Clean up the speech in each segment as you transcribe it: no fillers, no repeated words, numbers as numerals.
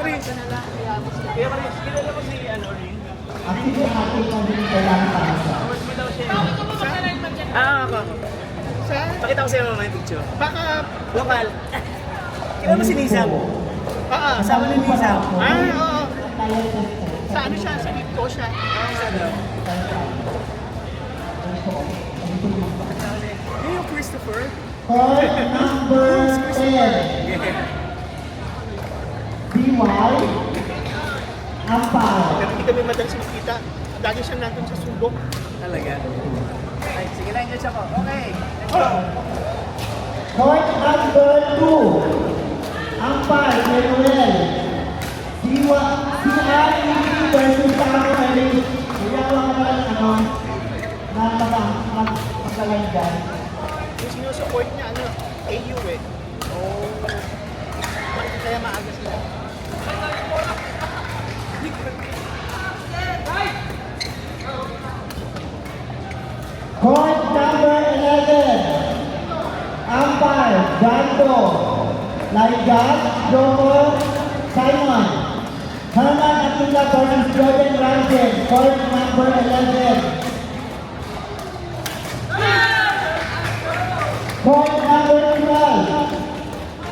Prince. Kuya Prince, kilala ko si Ring. Actually, ating pagdating kailangan tayo siya. Awas mo daw siya. Ako. Saan? Pakita ko sa'yo mamaya yung picture. Baka, Lokal. Kilala mo si Nisam? Kasama ni Nisam. oo. Sa ano siya? Sa dito siya. Isa daw. Yun yung Christopher. Court number 10. DY. Amparo. Pero hindi kami madalas makita. Lagi siya nandun sa sulok. Talaga. Ay, sige lang, Diyos ako. Okay. Let's go. Court number 2. Ampar, Manuel. CRED versus Tamo Ellis. Kaya lang naman, magkalang dyan. Yung sinusupport niya, AU eh. Bakit kaya maaga sila? Court number 11. Ampar, Brando. Laigat, Joker, Simon. Herman Atula versus Jordan Rankin. Court number 11. Court number 12.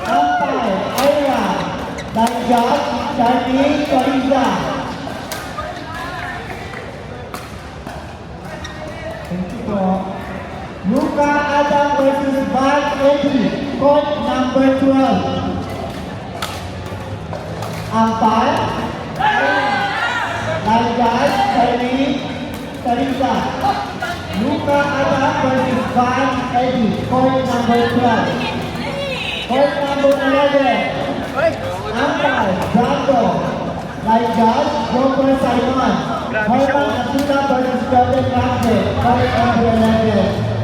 Ampar, Ira. Laigat, Charlie, Coriza. Luka Adam versus Bart Eddie, court number 12. Ampar, Laigat, Charlie, Coriza. Luka Adam versus Bart Eddie, court number 12. Court number 11. Ampar, Brando. Laigat, Joker Simon. Herman Atula versus Jordan Rankin, court number 11.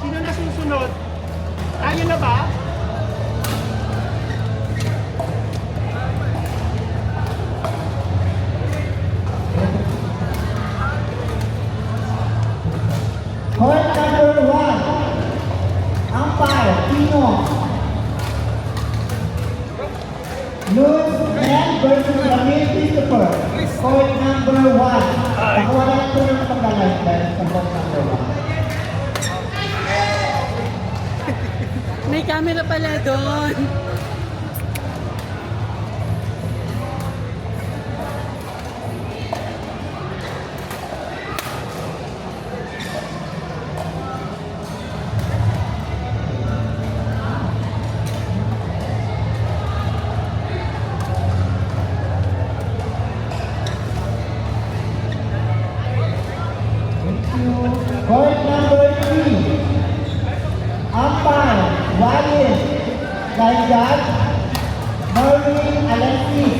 Sino na susunod? Tayo na ba? Court number 1. Ampar, Tino. Luz Mel versus Ramil Christopher. Court number 1. Pakawalan ko ng paglalagay sa court number 1. May camera pala doon. Court number 3. Ampar, Walid. Laigat, Norwin Alexis.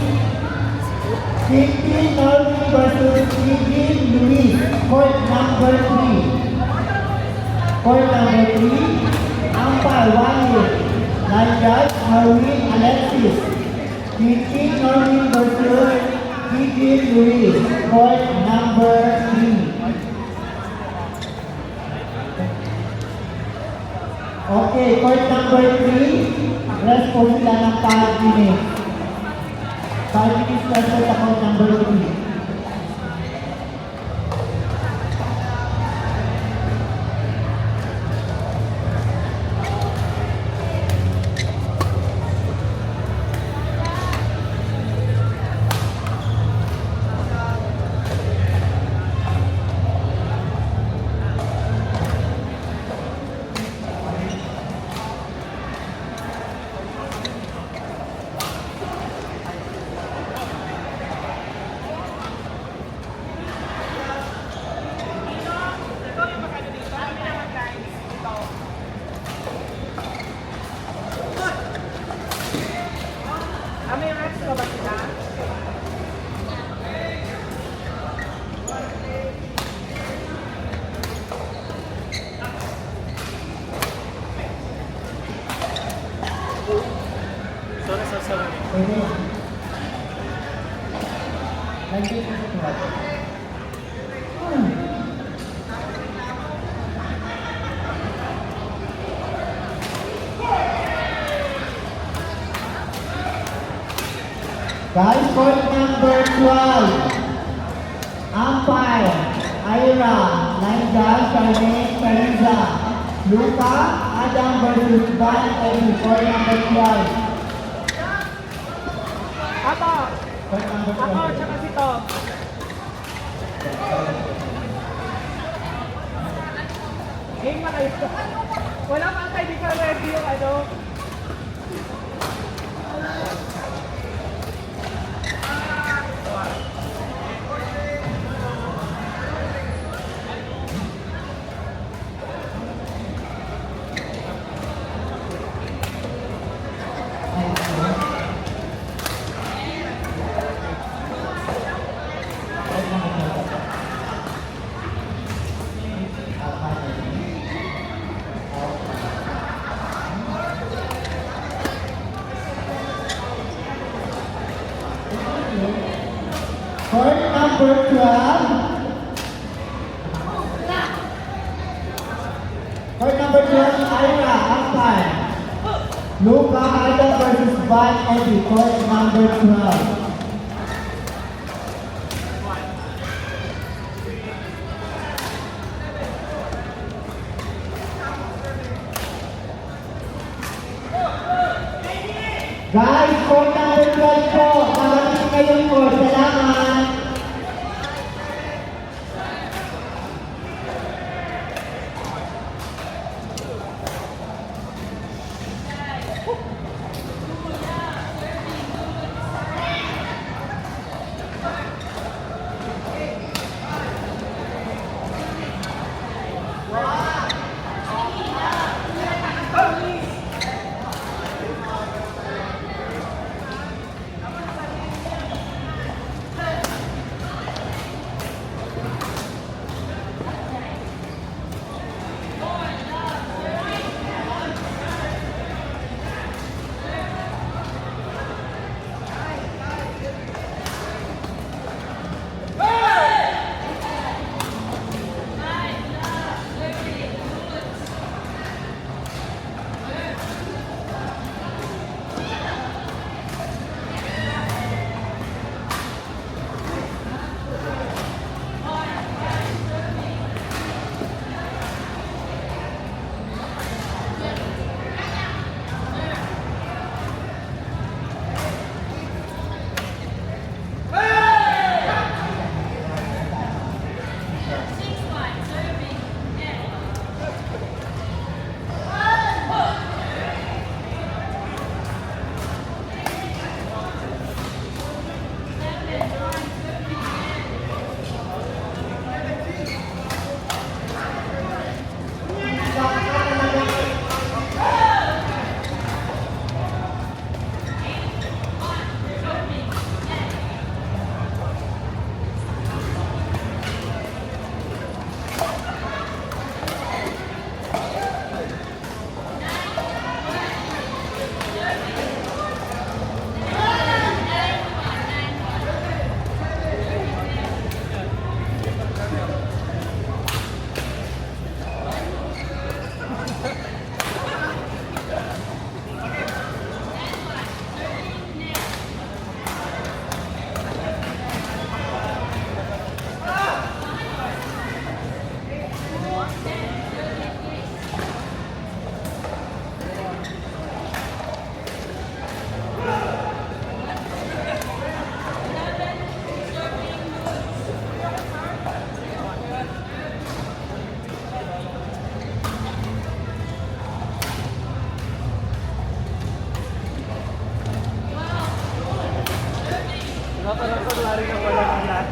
Cindy Norwin versus Gigi Luis. Court number 3. Court number 3. Ampar, Walid. Laigat, Norwin Alexis. Cindy Norwin versus Gigi Luis. Court number 3. Okay, court number 3, rest po sila ng 5 minutes. 5 minutes rest po sa court number 3. May rest ka ba sila? Sorry. Pwede. Lagyan ko sa tuwa. Guys, court number 12. Umpire, Ira, line judge, Charmaine Cariza. Luca, Adam versus Van Eddie, court number 12. Ako! Court number 12. Ako, tsaka si Tom. Game na kayo. Wala pang kayo, di ka ready yung ano. Court number 12. Court number 12, Ira, umpire. Luca, Adam versus Van Eddie, court number 12. Guys, court number 12 po. Nakakita kayong court. Salamat. Nakalakot lari ka pala ng lahat.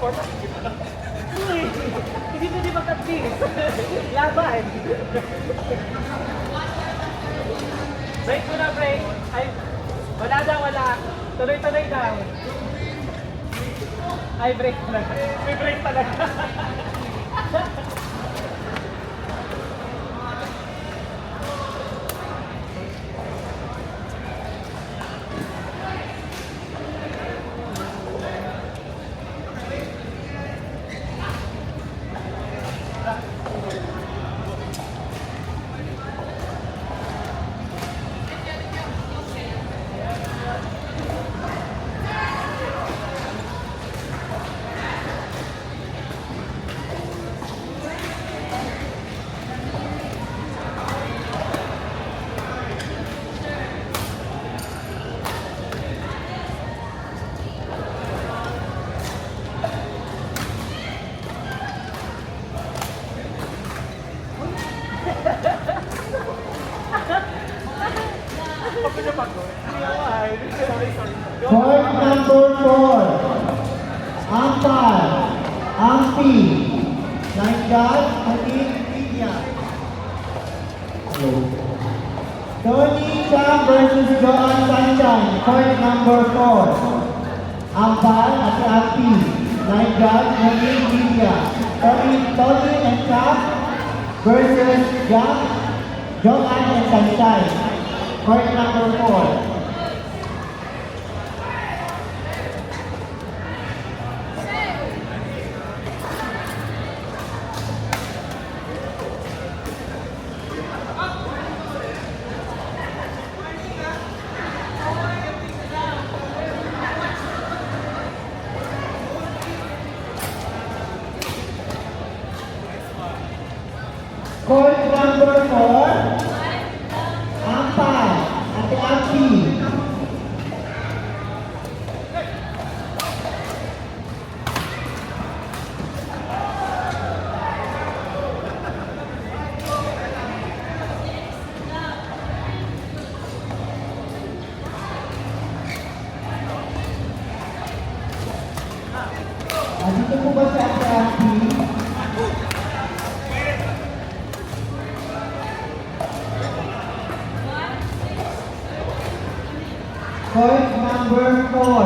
Uy, hindi pwede magkapis. Laban. Break muna, break. Ay, wala daw, wala. Tuloy-tuloy daw. Ay, break na. May break talaga. Court number 4. Ampal, Ampi, Naingal, Amin, Lydia. Tony Cham versus Joan Sanchan, court number 4. Ampal at Ampi, Naingal, Amin, Lydia. Tony and Cham versus Joan and Sanchan, court number 4. Court number 4, Ampal, Ate Ampi. Dito po ba si Ate Ampi? Court number 4.